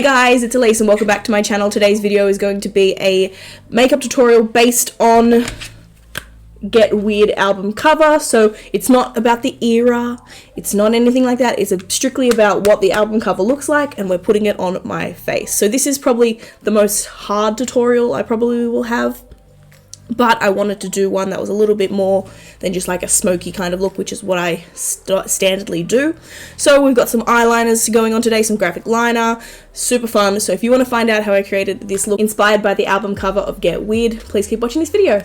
Hey guys, it's Elise and welcome back to my channel. Today's video is going to be a makeup tutorial based on Get Weird album cover. So it's not about the era, it's not anything like that, it's strictly about what the album cover looks like and we're putting it on my face. So this is probably the most hard tutorial I probably will have, but I wanted to do one that was a little bit more than just like a smoky kind of look, which is what I standardly do. So we've got some eyeliners going on today, some graphic liner, super fun. So if you want to find out how I created this look inspired by the album cover of Get Weird, please keep watching this video.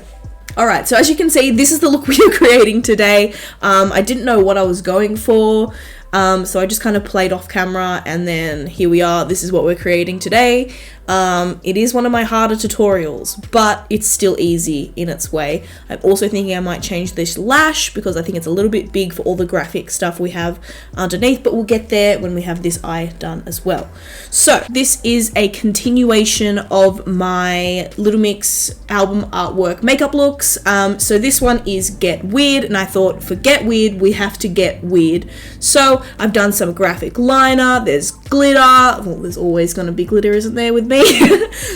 Alright, so as you can see, this is the look we are creating today. I didn't know what I was going for, so I just kind of played off camera, and then here we are. This is what we're creating today. It is one of my harder tutorials, but it's still easy in its way. I'm also thinking I might change this lash because I think it's a little bit big for all the graphic stuff we have underneath, but we'll get there when we have this eye done as well. So this is a continuation of my Little Mix album artwork makeup looks. So this one is Get Weird, and I thought for Get Weird we have to get weird. So I've done some graphic liner, there's glitter, well there's always going to be glitter, isn't there, with me?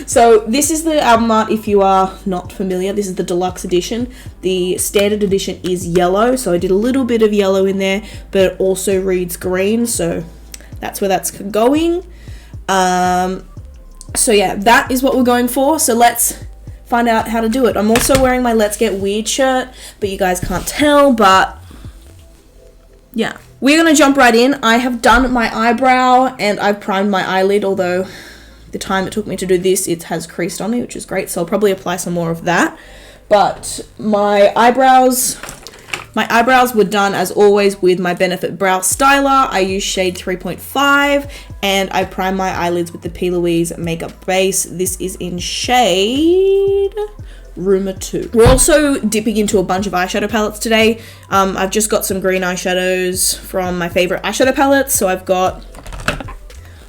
So this is the album art if you are not familiar. This is the deluxe edition. The standard edition is yellow, so I did a little bit of yellow in there, but it also reads green, so that's where that's going. So yeah, that is what we're going for. So let's find out how to do it. I'm also wearing my Let's Get Weird shirt, but you guys can't tell, but yeah. We're gonna jump right in. I have done my eyebrow and I've primed my eyelid, although the time it took me to do this, it has creased on me, which is great, so I'll probably apply some more of that. But my eyebrows were done as always with my Benefit Brow Styler. I use shade 3.5 and I prime my eyelids with the P. Louise makeup base. This is in shade Rumor 2. We're also dipping into a bunch of eyeshadow palettes today. I've just got some green eyeshadows from my favorite eyeshadow palettes. So I've got,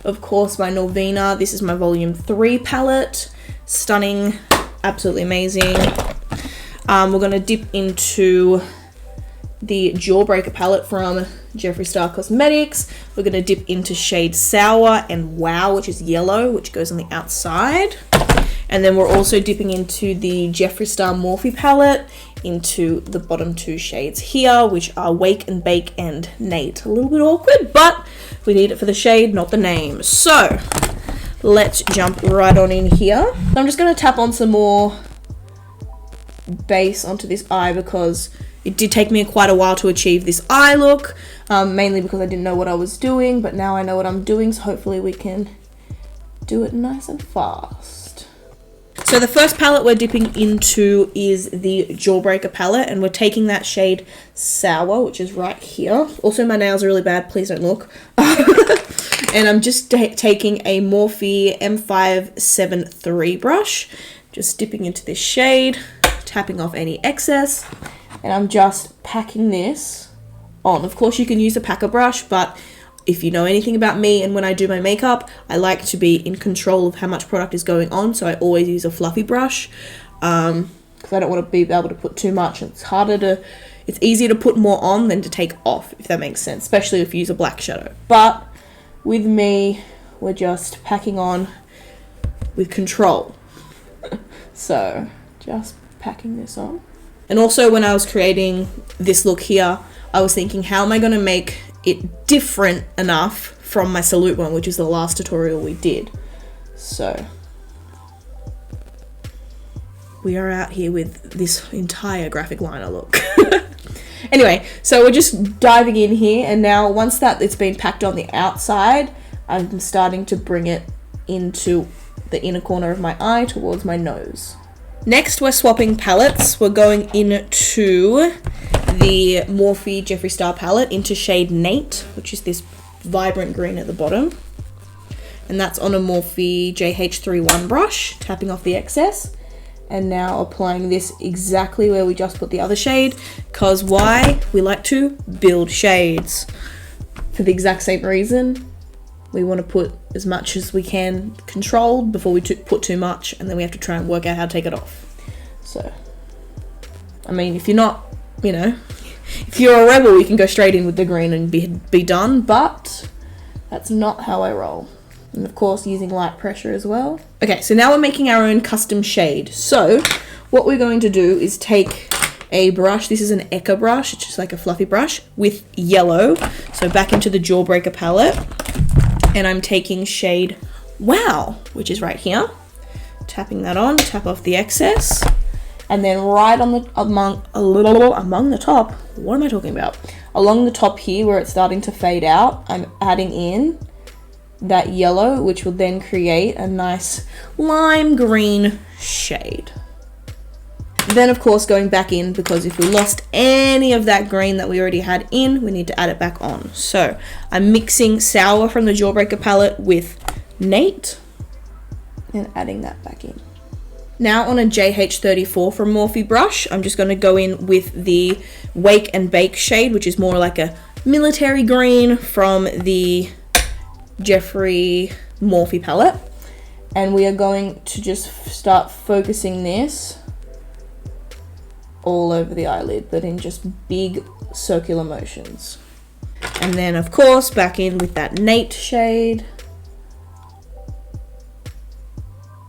of course, my Norvina. This is my volume 3 palette. Stunning, absolutely amazing. We're gonna dip into the Jawbreaker palette from Jeffree Star Cosmetics. We're gonna dip into shade Sour and Wow, which is yellow, which goes on the outside. And then we're also dipping into the Jeffree Star Morphe palette into the bottom 2 shades here, which are Wake and Bake and Nate. A little bit awkward, but we need it for the shade, not the name. So let's jump right on in here. I'm just gonna tap on some more base onto this eye because it did take me quite a while to achieve this eye look, mainly because I didn't know what I was doing, but now I know what I'm doing, so hopefully we can do it nice and fast. So the first palette we're dipping into is the Jawbreaker palette, and we're taking that shade Sour, which is right here. Also, my nails are really bad, please don't look. And I'm just taking a Morphe M573 brush, just dipping into this shade, tapping off any excess, and I'm just packing this on. Of course, you can use a packer brush, but if you know anything about me and when I do my makeup, I like to be in control of how much product is going on, so I always use a fluffy brush because I don't want to be able to put too much. It's easier to put more on than to take off, if that makes sense, especially if you use a black shadow. But with me, we're just packing on with control. So just packing this on. And also when I was creating this look here, I was thinking, how am I going to make it different enough from my Salute one, which is the last tutorial we did. So we are out here with this entire graphic liner look. Anyway, so we're just diving in here, and now once it's been packed on the outside, I'm starting to bring it into the inner corner of my eye towards my nose. Next, we're swapping palettes. We're going into the Morphe Jeffree Star palette into shade Nate, which is this vibrant green at the bottom. And that's on a Morphe JH31 brush, tapping off the excess. And now applying this exactly where we just put the other shade, because why? We like to build shades. For the exact same reason, we want to put as much as we can controlled before we put too much, and then we have to try and work out how to take it off. So, I mean, if you're not, you know, if you're a rebel, you can go straight in with the green and be done, but that's not how I roll. And of course using light pressure as well. Okay, so now we're making our own custom shade. So what we're going to do is take a brush. This is an Eka brush. It's just like a fluffy brush with yellow. So back into the Jawbreaker palette. And I'm taking shade Wow, which is right here. Tapping that on, tap off the excess. And then right on the, among the top, what am I talking about? Along the top here where it's starting to fade out, I'm adding in that yellow, which will then create a nice lime green shade. Then of course going back in, because if we lost any of that green that we already had in, we need to add it back on. So I'm mixing Sour from the Jawbreaker palette with Nate and adding that back in. Now on a JH34 from Morphe brush, I'm just going to go in with the Wake and Bake shade, which is more like a military green from the Jeffree Morphe palette. And we are going to just start focusing this all over the eyelid, but in just big circular motions. And then of course back in with that Nate shade.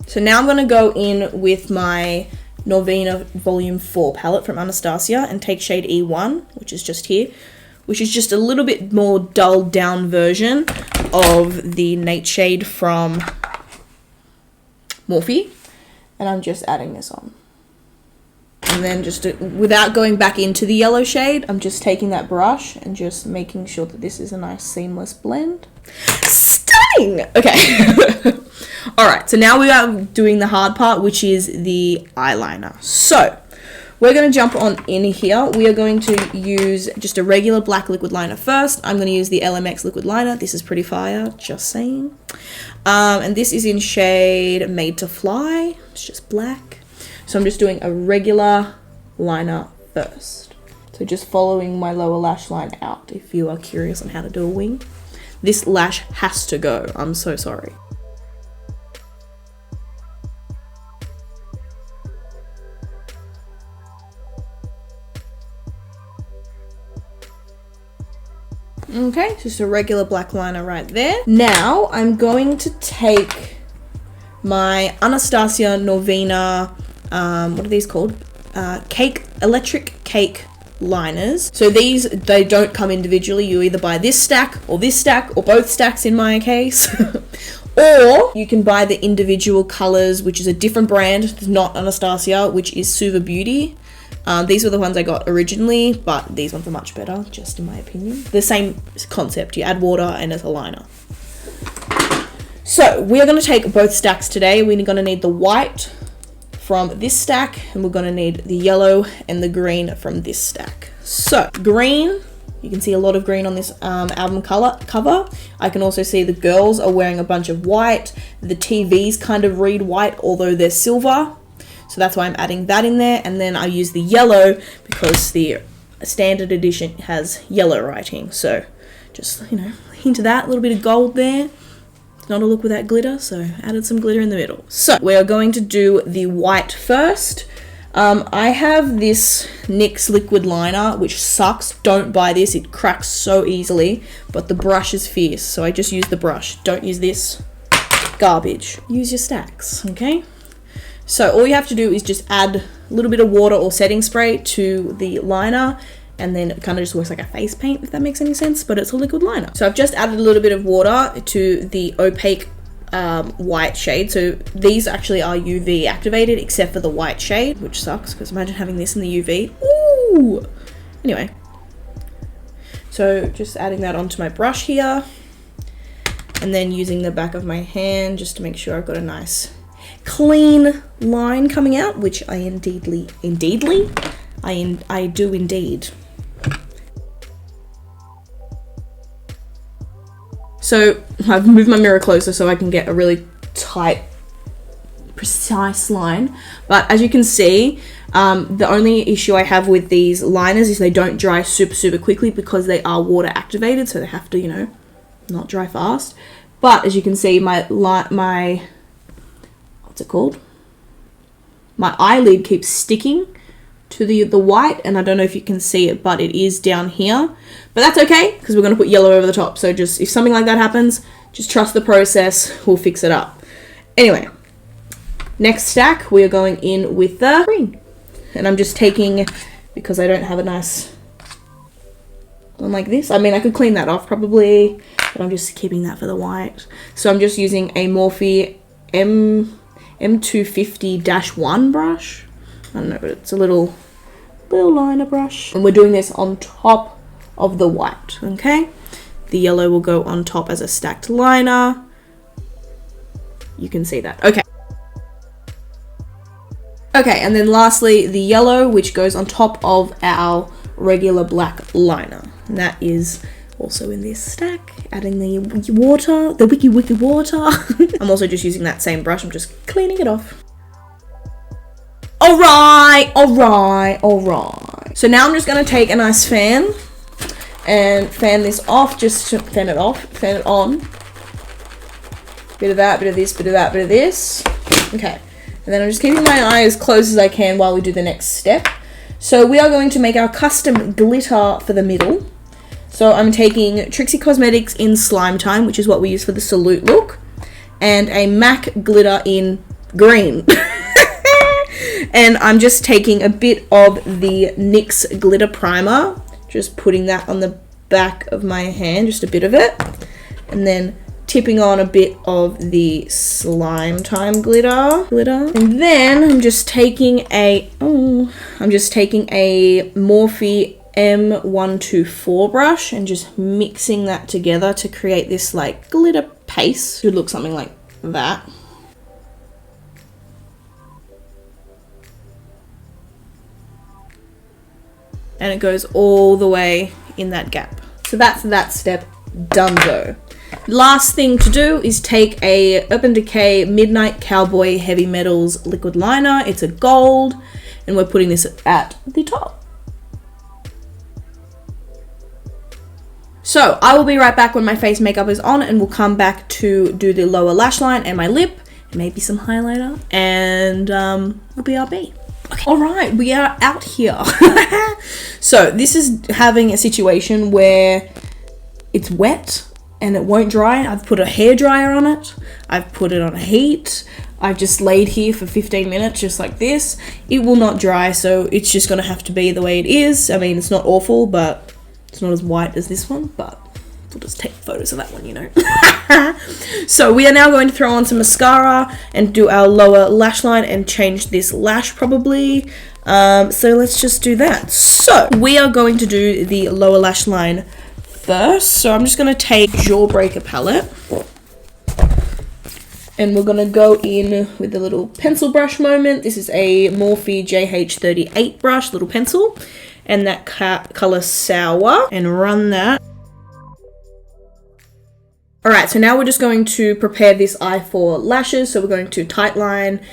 So now I'm going to go in with my Norvina Volume 4 palette from Anastasia and take shade E1, which is just here, which is just a little bit more dulled down version of the Nate shade from Morphe. And I'm just adding this on. And then just without going back into the yellow shade, I'm just taking that brush and just making sure that this is a nice seamless blend. Stunning! Okay. Alright, so now we are doing the hard part, which is the eyeliner. So, we're going to jump on in here. We are going to use just a regular black liquid liner first. I'm going to use the LMX liquid liner. This is pretty fire, just saying. And this is in shade Made to Fly. It's just black. So I'm just doing a regular liner first. So just following my lower lash line out, if you are curious on how to do a wing. This lash has to go. I'm so sorry. Okay, just a regular black liner right there. Now I'm going to take my Anastasia Norvina, what are these called? Electric cake liners. So these, they don't come individually. You either buy this stack or both stacks in my case. Or you can buy the individual colors, which is a different brand. It's not Anastasia, which is Suva Beauty. These were the ones I got originally, but these ones are much better, just in my opinion. The same concept, you add water and it's a liner. So we are going to take both stacks today. We're going to need the white from this stack, and we're going to need the yellow and the green from this stack. So green, you can see a lot of green on this album cover. I can also see the girls are wearing a bunch of white. The TVs kind of read white, although they're silver. So that's why I'm adding that in there. And then I use the yellow because the standard edition has yellow writing. So just, you know, hint of that, a little bit of gold there. It's not a look without glitter, so added some glitter in the middle. So we are going to do the white first. I have this NYX Liquid Liner, which sucks. Don't buy this, it cracks so easily. But the brush is fierce, so I just use the brush. Don't use this garbage. Use your stacks, okay? So all you have to do is just add a little bit of water or setting spray to the liner, and then it kind of just works like a face paint, if that makes any sense, but it's a liquid liner. So I've just added a little bit of water to the opaque white shade. So these actually are UV activated, except for the white shade, which sucks, because imagine having this in the UV. Ooh! Anyway. So just adding that onto my brush here, and then using the back of my hand just to make sure I've got a nice clean line coming out, which I I do indeed. So I've moved my mirror closer so I can get a really tight, precise line. But as you can see, the only issue I have with these liners is they don't dry super quickly because they are water activated, so they have to, you know, not dry fast. But as you can see, my what's it called? My eyelid keeps sticking to the white, and I don't know if you can see it, but it is down here. But that's okay, because we're going to put yellow over the top. So just, if something like that happens, just trust the process, we'll fix it up. Anyway, next stack, we are going in with the green. And I'm just taking, because I don't have a nice one like this. I mean, I could clean that off probably, but I'm just keeping that for the white. So I'm just using a Morphe M250-1 brush. I don't know, but it's a little liner brush. And we're doing this on top of the white, okay? The yellow will go on top as a stacked liner. You can see that, okay. Okay, and then lastly, the yellow, which goes on top of our regular black liner. And that is also in this stack, adding the water, the wicky water. I'm also just using that same brush, I'm just cleaning it off. All right. So now I'm just gonna take a nice fan and fan this off, just to fan it off, fan it on. Bit of that, bit of this, bit of that, bit of this. Okay. And then I'm just keeping my eye as close as I can while we do the next step. So we are going to make our custom glitter for the middle. So I'm taking Trixie Cosmetics in Slime Time, which is what we use for the Salute look, and a MAC glitter in green. And I'm just taking a bit of the NYX glitter primer, just putting that on the back of my hand, just a bit of it, and then tipping on a bit of the Slime Time glitter. And then I'm just taking a Morphe M124 brush and just mixing that together to create this like glitter paste. Should look something like that. And it goes all the way in that gap. So that's that step done though. Last thing to do is take a Urban Decay Midnight Cowboy Heavy Metals liquid liner. It's a gold, and we're putting this at the top. So I will be right back when my face makeup is on, and we'll come back to do the lower lash line and my lip, and maybe some highlighter, and we'll be RB. Okay. All right, we are out here. So this is having a situation where it's wet and it won't dry. I've put a hairdryer on it. I've put it on heat. I've just laid here for 15 minutes just like this. It will not dry, so it's just gonna have to be the way it is. I mean, it's not awful, but it's not as white as this one, but we'll just take photos of that one, you know. So we are now going to throw on some mascara and do our lower lash line and change this lash probably. So let's just do that. So we are going to do the lower lash line first. So I'm just going to take Jawbreaker Palette, and we're going to go in with the little pencil brush moment. This is a Morphe JH38 brush, little pencil, and that color Sour, and run that. Alright, so now we're just going to prepare this eye for lashes. So we're going to Tightline.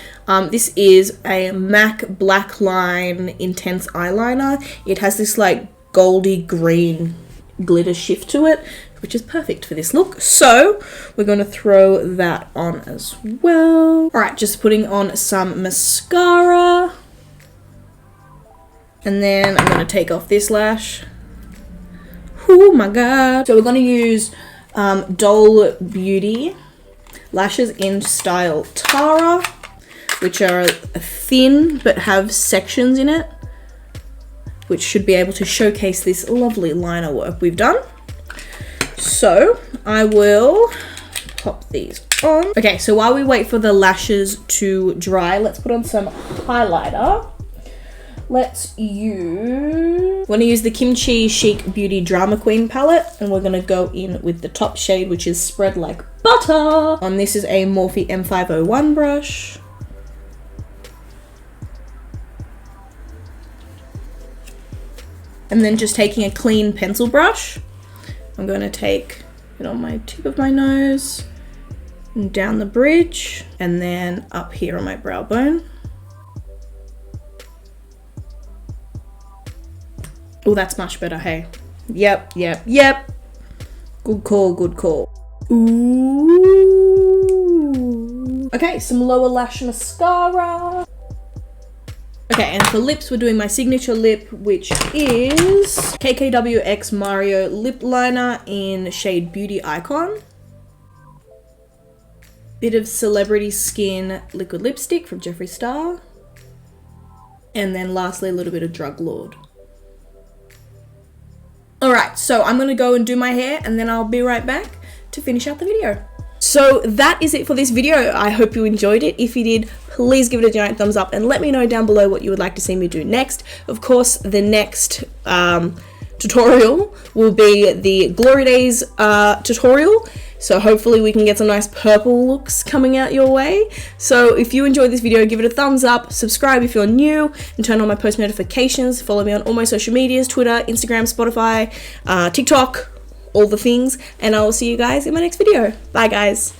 This is a MAC Black Line Intense Eyeliner. It has this like goldy green glitter shift to it, which is perfect for this look. So we're going to throw that on as well. Alright, just putting on some mascara. And then I'm going to take off this lash. Oh my god. So we're going to use Dole Beauty lashes in style Tara, which are thin but have sections in it, which should be able to showcase this lovely liner work we've done. So I will pop these on. Okay, so while we wait for the lashes to dry, let's put on some highlighter. Let's use, we're going to use the Kimchi Chic Beauty Drama Queen palette, and we're going to go in with the top shade, which is Spread Like Butter. This is a Morphe M501 brush. And then just taking a clean pencil brush, I'm going to take it on my tip of my nose and down the bridge, and then up here on my brow bone. Oh, that's much better, hey. Yep. Good call. Ooh. Okay, some lower lash mascara. Okay, and for lips, we're doing my signature lip, which is KKW X Mario Lip Liner in shade Beauty Icon. Bit of Celebrity Skin liquid lipstick from Jeffree Star. And then lastly, a little bit of Drug Lord. Alright, so I'm going to go and do my hair and then I'll be right back to finish out the video. So that is it for this video. I hope you enjoyed it. If you did, please give it a giant thumbs up and let me know down below what you would like to see me do next. Of course, the next tutorial will be the Glory Days tutorial. So hopefully we can get some nice purple looks coming out your way. So if you enjoyed this video, give it a thumbs up, subscribe if you're new, and turn on my post notifications. Follow me on all my social medias, Twitter, Instagram, Spotify, TikTok, all the things. And I will see you guys in my next video. Bye guys.